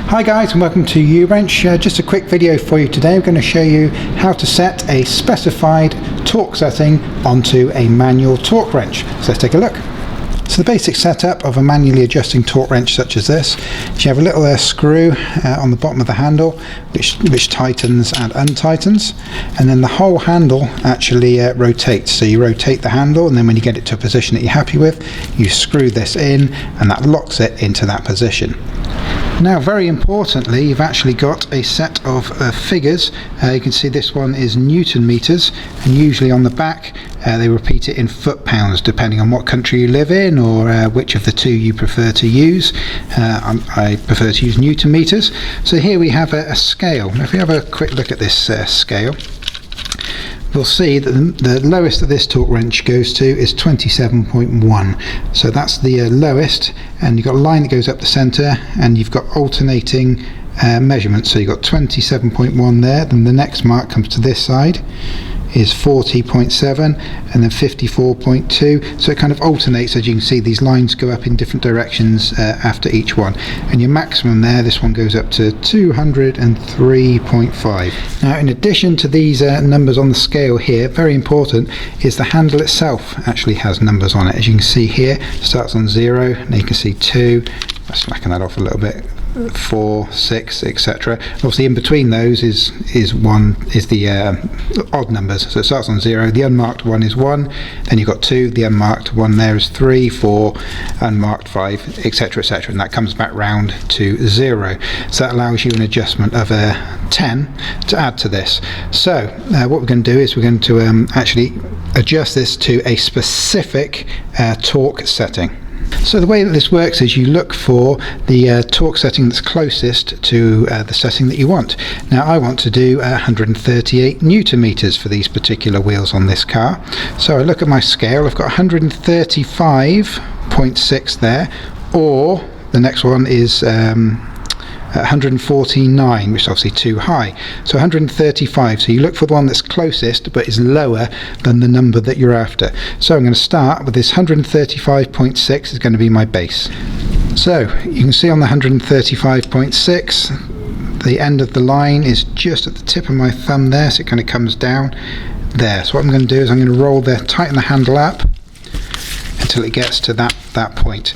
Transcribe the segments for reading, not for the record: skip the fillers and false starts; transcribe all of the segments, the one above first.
Hi guys, and welcome to uWrench. Just a quick video for you today. I'm going to show you how to set a specified torque setting onto a manual torque wrench. So let's take a look. So the basic setup of a manually adjusting torque wrench such as this is you have a little screw on the bottom of the handle which tightens and untightens, and then the whole handle actually rotates. So you rotate the handle, and then when you get it to a position that you're happy with, you screw this in and that locks it into that position. Now, very importantly, you've actually got a set of figures. You can see this one is Newton meters, and usually on the back they repeat it in foot-pounds depending on what country you live in or which of the two you prefer to use. I prefer to use Newton meters. So here we have a scale. Now, if we have a quick look at this scale, we'll see that the lowest that this torque wrench goes to is 27.1. So that's the lowest, and you've got a line that goes up the centre, and you've got alternating measurements. So you've got 27.1 there, then the next mark comes to this side is 40.7, and then 54.2. so it kind of alternates. As you can see, these lines go up in different directions after each one, and your maximum there, this one goes up to 203.5. now, in addition to these numbers on the scale here, very important is the handle itself actually has numbers on it. As you can see here, it starts on 0, and you can see 2, I'm slacking that off a little bit, 4, 6, etc. Obviously in between those is the odd numbers. So it starts on 0, the unmarked one is 1, then you've got 2, the unmarked one there is 3, 4, unmarked 5, etc, etc, and that comes back round to 0. So that allows you an adjustment of 10 to add to this. So what we're going to do is we're going to actually adjust this to a specific torque setting. So the way that this works is you look for the torque setting that's closest to the setting that you want. Now, I want to do 138 Newton meters for these particular wheels on this car. So I look at my scale, I've got 135.6 there, or the next one is 149, which is obviously too high. So 135, so you look for the one that's closest but is lower than the number that you're after. So I'm going to start with this 135.6 is going to be my base. So you can see on the 135.6, the end of the line is just at the tip of my thumb there, so it kind of comes down there. So what I'm going to do is I'm going to tighten the handle up until it gets to that point.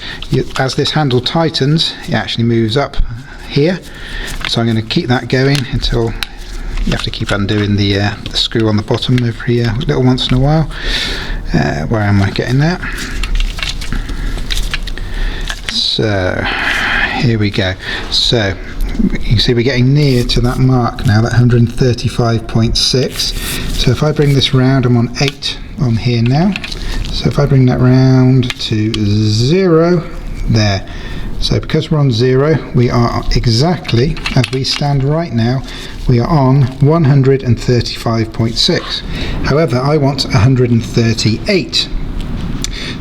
As this handle tightens, it actually moves up here, so I'm going to keep that going until you have to keep undoing the screw on the bottom every little once in a while. Where am I getting that? So here we go. So you can see we're getting near to that mark now, that 135.6. so if I bring this round, I'm on 8 on here now. So if I bring that round to 0 there, so because we're on 0, we are exactly, as we stand right now, we are on 135.6. However, I want 138.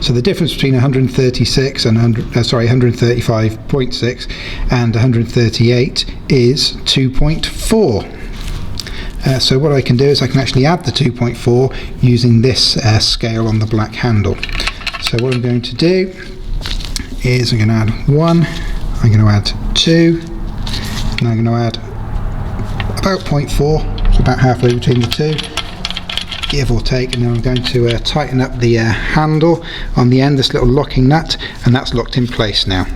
So the difference between 136 and 135.6 and 138 is 2.4. So what I can do is I can actually add the 2.4 using this scale on the black handle. So what I'm going to do is I'm going to add 1, I'm going to add 2, and I'm going to add about 0.4, so about halfway between the two, give or take, and then I'm going to tighten up the handle on the end, this little locking nut, and that's locked in place now.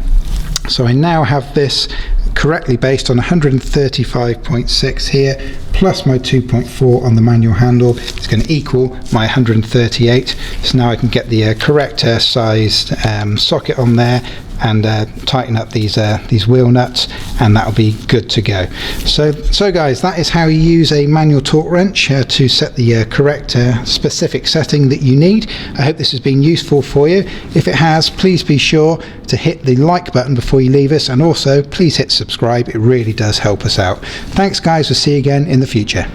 So I now have this correctly based on 135.6 here, plus my 2.4 on the manual handle. It's going to equal my 138. So now I can get the correct sized socket on there and tighten up these wheel nuts, and that'll be good to go. So guys, that is how you use a manual torque wrench to set the correct specific setting that you need. I hope this has been useful for you. If it has, please be sure to hit the like button before you leave us, and also please hit subscribe. It really does help us out. Thanks guys, we'll see you again in the future.